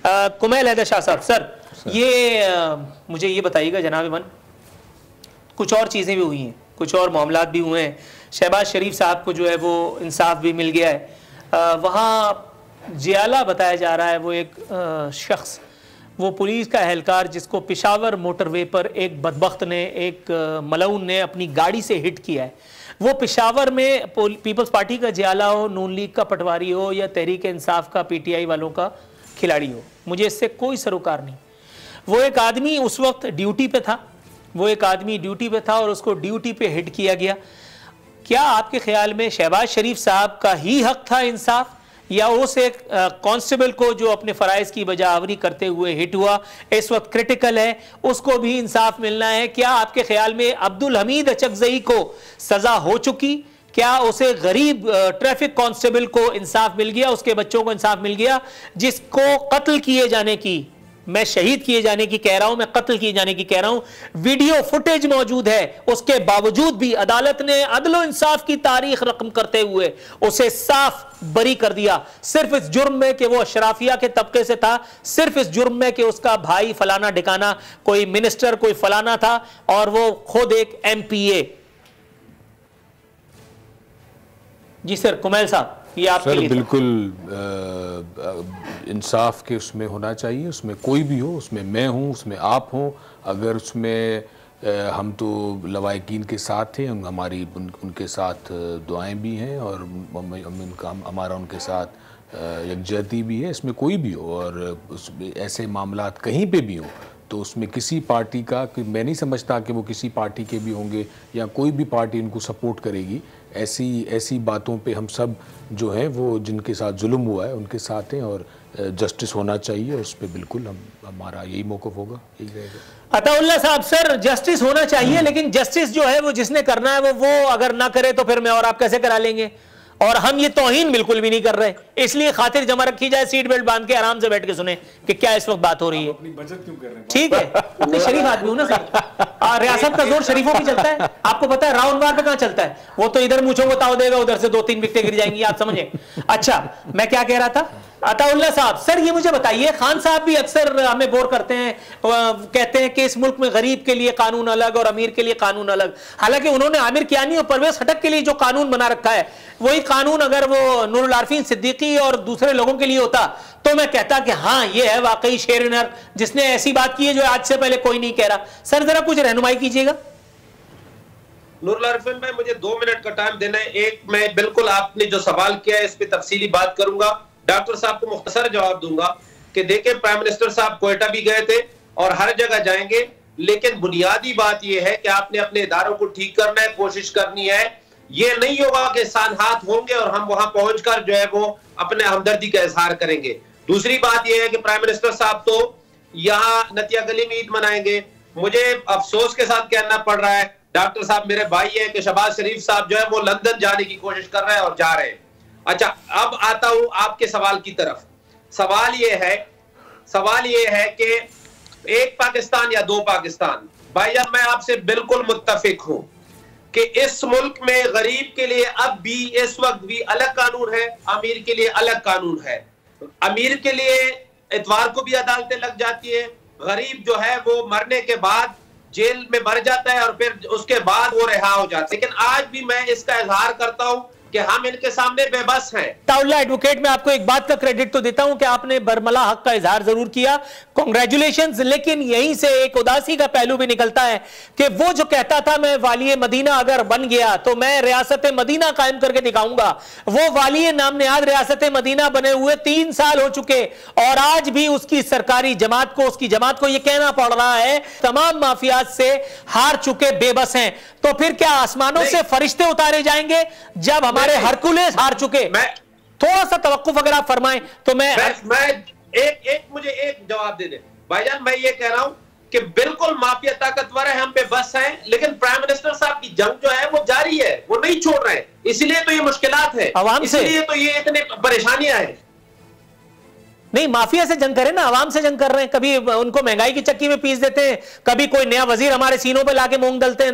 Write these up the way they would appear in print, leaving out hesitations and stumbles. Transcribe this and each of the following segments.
कुमैल हैदर शाह साहब, सर ये मुझे ये बताइएगा जनाब इमन, कुछ और चीज़ें भी हुई हैं, कुछ और मामलात भी हुए हैं। शहबाज शरीफ साहब को जो है वो इंसाफ भी मिल गया है। वहाँ जियाला बताया जा रहा है वो एक शख्स, वो पुलिस का एहलकार जिसको पेशावर मोटरवे पर एक बदबख्त ने, एक मलऊन ने अपनी गाड़ी से हिट किया है, वो पेशावर में पीपल्स पार्टी का जियाला हो, नून लीग का पटवारी हो या तहरीक इंसाफ का पीटीआई वालों का खिलाड़ी हो, मुझे इससे कोई सरोकार नहीं। वो एक आदमी उस वक्त ड्यूटी पे था, वो एक आदमी ड्यूटी पे था और उसको ड्यूटी पे हिट किया गया। क्या आपके ख्याल में शहबाज शरीफ साहब का ही हक था इंसाफ, या उस एक कांस्टेबल को जो अपने फ़राइज़ की बजावरी करते हुए हिट हुआ, इस वक्त क्रिटिकल है, उसको भी इंसाफ मिलना है? क्या आपके ख्याल में अब्दुल हमीद अचकज़ई को सज़ा हो चुकी? क्या उसे गरीब ट्रैफिक कांस्टेबल को इंसाफ मिल गया, उसके बच्चों को इंसाफ मिल गया जिसको कत्ल किए जाने की, मैं शहीद किए जाने की कह रहा हूं, मैं कत्ल किए जाने की कह रहा हूं, वीडियो फुटेज मौजूद है, उसके बावजूद भी अदालत ने अदल इंसाफ की तारीख रकम करते हुए उसे साफ बरी कर दिया, सिर्फ इस जुर्म में कि वो अशराफिया के तबके से था, सिर्फ इस जुर्म में कि उसका भाई फलाना ठिकाना कोई मिनिस्टर कोई फलाना था और वो खुद एक MPA। जी सर, कुमैल साहब ये आपके लिए बिल्कुल इंसाफ के उसमें होना चाहिए, उसमें कोई भी हो, उसमें मैं हूँ, उसमें आप हों, अगर उसमें हम तो लवाकिन के साथ थे, हमारी उनके साथ दुआएं भी हैं और हमारा उनके साथ यकजहती भी है, इसमें कोई भी हो और उसमें ऐसे मामलात कहीं पे भी हो तो उसमें किसी पार्टी का, मैं नहीं समझता कि वो किसी पार्टी के भी होंगे या कोई भी पार्टी इनको सपोर्ट करेगी। ऐसी बातों पे हम सब जो है वो जिनके साथ जुल्म हुआ है उनके साथ हैं और जस्टिस होना चाहिए और उस पर बिल्कुल हमारा यही मौक़िफ़ होगा, यही रहेगा। अताउल्लाह साहब, सर जस्टिस होना चाहिए, लेकिन जस्टिस जो है वो जिसने करना है वो अगर ना करे तो फिर मैं और आप कैसे करा लेंगे? और हम ये तौहीन बिल्कुल भी नहीं कर रहे, इसलिए खातिर जमा रखी जाए, सीट बेल्ट बांध के आराम से बैठ के सुने कि क्या इस वक्त बात हो रही है। अपनी बचत क्यों कर रहे हैं? ठीक है, मैं शरीफ आदमी हूं ना सर, रियासत का जोर शरीफों पे चलता है, आपको पता है राउंड बार पे कहां चलता है, वो तो इधर मूंछों को ताव देगा, उधर से 2-3 विकेटें गिर जाएंगी, आप समझे। अच्छा, मैं क्या कह रहा था, अताउल्लाह साहब, सर ये मुझे बताइए, खान साहब भी अक्सर हमें बोर करते हैं, कहते हैं कि इस मुल्क में गरीब के लिए कानून अलग और अमीर के लिए कानून अलग, हालांकि उन्होंने आमिर कियानी और परवेज खटक के लिए जो कानून बना रखा है वही कानून अगर वो नूरुल आरफीन सिद्दीकी और दूसरे लोगों के लिए होता तो मैं कहता कि हाँ ये है वाकई शेर नर, जिसने ऐसी बात की है जो आज से पहले कोई नहीं कह रहा। सर जरा कुछ रहनुमाई कीजिएगा। नूरुल आरफीन भाई, मुझे 2 मिनट का टाइम देना है। एक, मैं बिल्कुल आपने जो सवाल किया है इस पर तफसीली बात करूंगा, डॉक्टर साहब को मुख्तसर जवाब दूंगा कि देखिए प्राइम मिनिस्टर साहब कोयटा भी गए थे और हर जगह जाएंगे, लेकिन बुनियादी बात यह है कि आपने अपने इदारों को ठीक करना है, कोशिश करनी है। ये नहीं होगा कि सानहात होंगे और हम वहां पहुंचकर जो है वो अपने हमदर्दी का इजहार करेंगे। दूसरी बात यह है कि प्राइम मिनिस्टर साहब तो यहाँ नतिया गली में ईद मनाएंगे। मुझे अफसोस के साथ कहना पड़ रहा है, डॉक्टर साहब मेरे भाई है, कि शहबाज शरीफ साहब जो है वो लंदन जाने की कोशिश कर रहे हैं और जा रहे हैं। अच्छा, अब आता हूं आपके सवाल की तरफ। सवाल ये है कि एक पाकिस्तान या 2 पाकिस्तान। भाईजान, मैं आपसे बिल्कुल मुत्तफिक हूं कि इस मुल्क में गरीब के लिए अब भी इस वक्त भी अलग कानून है, अमीर के लिए अलग कानून है। अमीर के लिए इतवार को भी अदालतें लग जाती है, गरीब जो है वो मरने के बाद जेल में मर जाता है और फिर उसके बाद वो रिहा हो जाता है। लेकिन आज भी मैं इसका इजहार करता हूं कि हम इनके सामने बेबस हैं। अताउल्लाह एडवोकेट, मैं आपको एक बात का क्रेडिट तो देता हूं कि आपने बरमला हक का इजहार जरूर किया, कांग्रेचुलेशंस, लेकिन यहीं से एक उदासी का पहलू भी निकलता है कि वो जो कहता था मैं वाली मदीना अगर बन गया तो मैं रियासत मदीना कायम करके दिखाऊंगा, वो वाली नामनिहाद रियासत मदीना बने हुए 3 साल हो चुके और आज भी उसकी सरकारी जमात को, उसकी जमात को यह कहना पड़ रहा है तमाम माफियात से हार चुके, बेबस हैं। तो फिर क्या आसमानों से फरिश्ते उतारे जाएंगे जब हमारे हरकुलेस हार चुके? मैं थोड़ा सा तवक्कुफ अगर आप फरमाएं तो मैं मुझे एक जवाब दे दे भाईजान। मैं ये कह रहा हूं कि बिल्कुल माफिया ताकतवर है, हम पे बस हैं, लेकिन प्राइम मिनिस्टर साहब की जंग जो है वो जारी है, वो नहीं छोड़ रहे हैं। इसलिए तो ये मुश्किलात है, अवाम से, इसलिए तो ये इतने परेशानियां हैं। नहीं, माफिया से जंग करें ना, आवाम से जंग कर रहे हैं। कभी उनको महंगाई की चक्की में पीस देते हैं, कभी कोई नया वजीर हमारे सीनों पे लाके मूंग डलते हैं,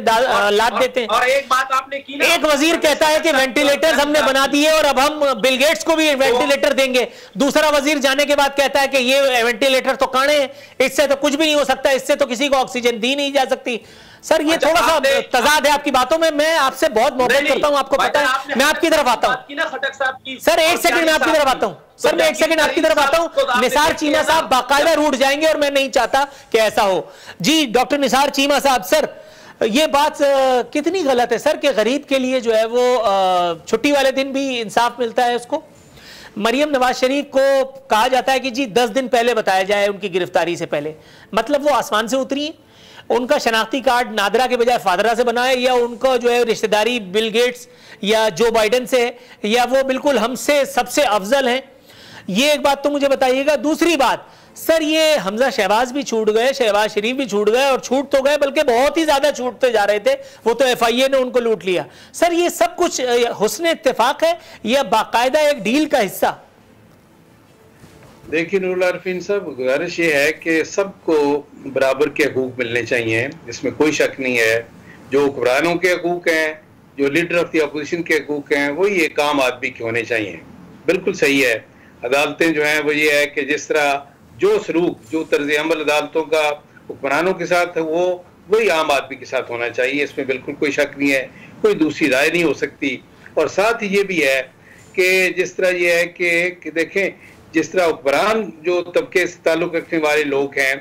लाद देते हैं। और एक बात आपने की ना, एक वजीर कहता है कि वेंटिलेटर्स हमने बना दिए और अब हम बिल गेट्स को भी वेंटिलेटर देंगे। दूसरा वजीर जाने के बाद कहता है कि ये वेंटिलेटर तो काणे हैं, इससे तो कुछ भी नहीं हो सकता, इससे तो किसी को ऑक्सीजन दी नहीं जा सकती। सर ये थोड़ा सा तजाद है आपकी बातों में। मैं आपसे बहुत मोहब्बत करता हूं, आपको पता है। मैं आपकी तरफ आता हूं सर, एक सेकंड में आपकी तरफ आता हूं सर, मैं एक सेकंड आपकी तरफ आता हूं। निसार चीमा साहब बाकायदा रूठ जाएंगे और मैं नहीं चाहता कि ऐसा हो। जी डॉक्टर निसार चीमा साहब, सर ये बात कितनी गलत है सर कि गरीब के लिए जो है वो छुट्टी वाले दिन भी इंसाफ मिलता है उसको। मरियम नवाज शरीफ को कहा जाता है कि जी 10 दिन पहले बताया जाए उनकी गिरफ्तारी से पहले, मतलब वो आसमान से उतरी है। उनका शनाख्ती कार्ड नादरा के बजाय फादरा से बना है, या उनका जो है रिश्तेदारी बिल गेट्स या जो बाइडन से है, या वो बिल्कुल हमसे सबसे अफजल हैं। ये एक बात तो मुझे बताइएगा। दूसरी बात सर, ये हमजा शहबाज भी छूट गए, शहबाज शरीफ भी छूट गए, और छूट तो गए बल्कि बहुत ही ज्यादा छूटते जा रहे थे, वो तो FIA ने उनको लूट लिया। सर ये सब कुछ हुस्न इत्तेफाक है या बाकायदा एक डील का हिस्सा? देखिए नूरुल आरिफीन साहब, गुजारिश ये है कि सबको बराबर के हकूक मिलने चाहिए, इसमें कोई शक नहीं है। जो हुक्मरानों के हकूक हैं, जो लीडर ऑफ द अपोजिशन के हकूक हैं, वही एक आम आदमी के होने चाहिए। बिल्कुल सही है। अदालतें जो हैं वो ये है कि जिस तरह जो सलूक, जो तर्ज अमल अदालतों का हुक्मरानों के साथ है, वो वही आम आदमी के साथ होना चाहिए। इसमें बिल्कुल कोई शक नहीं है, कोई दूसरी राय नहीं हो सकती। और साथ ही ये भी है कि जिस तरह ये है कि देखें, जिस तरह हुक्मरान जो तबके से ताल्लुक रखने वाले लोग हैं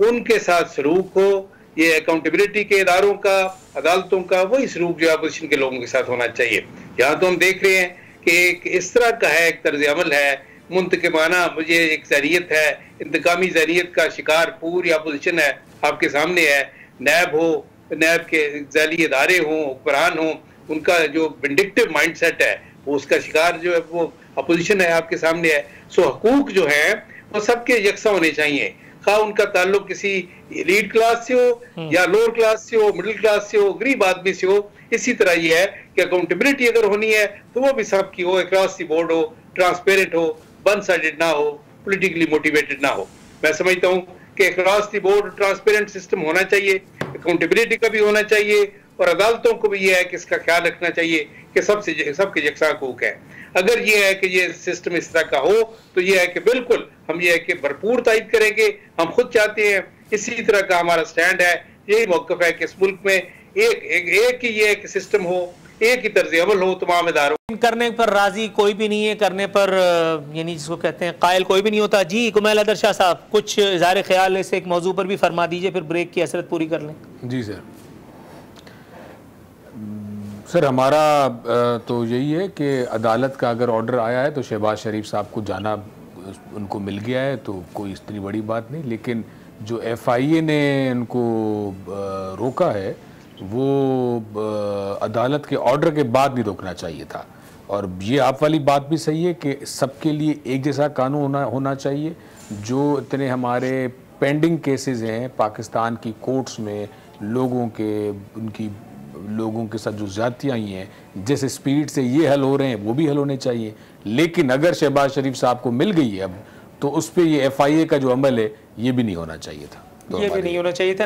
उनके साथ सलूक हो, ये अकाउंटेबिलिटी के इदारों का, अदालतों का वही सलूक जो अपोजिशन के लोगों के साथ होना चाहिए। यहाँ तो हम देख रहे हैं कि एक इस तरह का है, एक तर्ज अमल है मुंतकिमाना, मुझे एक ज़रियत है, इंतकामी ज़रियत का शिकार पूरी अपोजिशन है, आपके सामने है। नैब हो, नैब के ज़ैली इदारे हों, हुक्मरान हों, उनका जो विंडिक्टिव माइंड सेट है वो उसका शिकार जो है वो अपोजिशन है, आपके सामने है। सो हकूक जो है वो सबके यकसा होने चाहिए, खा उनका ताल्लुक किसी एलीट क्लास से हो या लोअर क्लास से हो, मिडिल क्लास से हो, गरीब आदमी से हो। इसी तरह ये है कि अकाउंटेबिलिटी अगर होनी है तो वो भी सबकी हो, अक्रॉस द बोर्ड हो, ट्रांसपेरेंट हो, वन साइडेड ना हो, पॉलिटिकली मोटिवेटेड ना हो। मैं समझता हूँ कि across the board transparent system होना चाहिए, अकाउंटेबिलिटी का भी होना चाहिए, और अदालतों को भी ये है कि इसका ख्याल रखना चाहिए कि सबके यकसा हकूक है। अगर ये है कि ये सिस्टम इस तरह का हो तो ये है कि बिल्कुल हम ये है कि भरपूर तायद करेंगे। हम खुद चाहते हैं, इसी तरह का हमारा स्टैंड है, यही मौक़िफ़ है कि इस मुल्क में एक ही ये सिस्टम हो, एक ही तर्ज अमल हो तमाम इदारों। करने पर राजी कोई भी नहीं है, करने पर यानी जिसको कहते हैं कायल कोई भी नहीं होता। जी कुमैल अदर शाह साहब, कुछ इज़हार ख्याल इस एक मौजू पर भी फरमा दीजिए, फिर ब्रेक की असरत पूरी कर लें। जी सर हमारा तो यही है कि अदालत का अगर ऑर्डर आया है तो शहबाज शरीफ साहब को जाना उनको मिल गया है, तो कोई इतनी बड़ी बात नहीं। लेकिन जो FIA ने उनको रोका है वो अदालत के ऑर्डर के बाद नहीं रोकना चाहिए था। और ये आप वाली बात भी सही है कि सबके लिए एक जैसा कानून होना चाहिए। जो इतने हमारे पेंडिंग केसेस हैं पाकिस्तान की कोर्ट्स में, लोगों के साथ जो ज़्यादतियाँ आई हैं, जिस स्पीड से ये हल हो रहे हैं वो भी हल होने चाहिए। लेकिन अगर शहबाज शरीफ साहब को मिल गई है अब, तो उस पर ये FIA का जो अमल है ये भी नहीं होना चाहिए था। ये भी नहीं होना चाहिए था।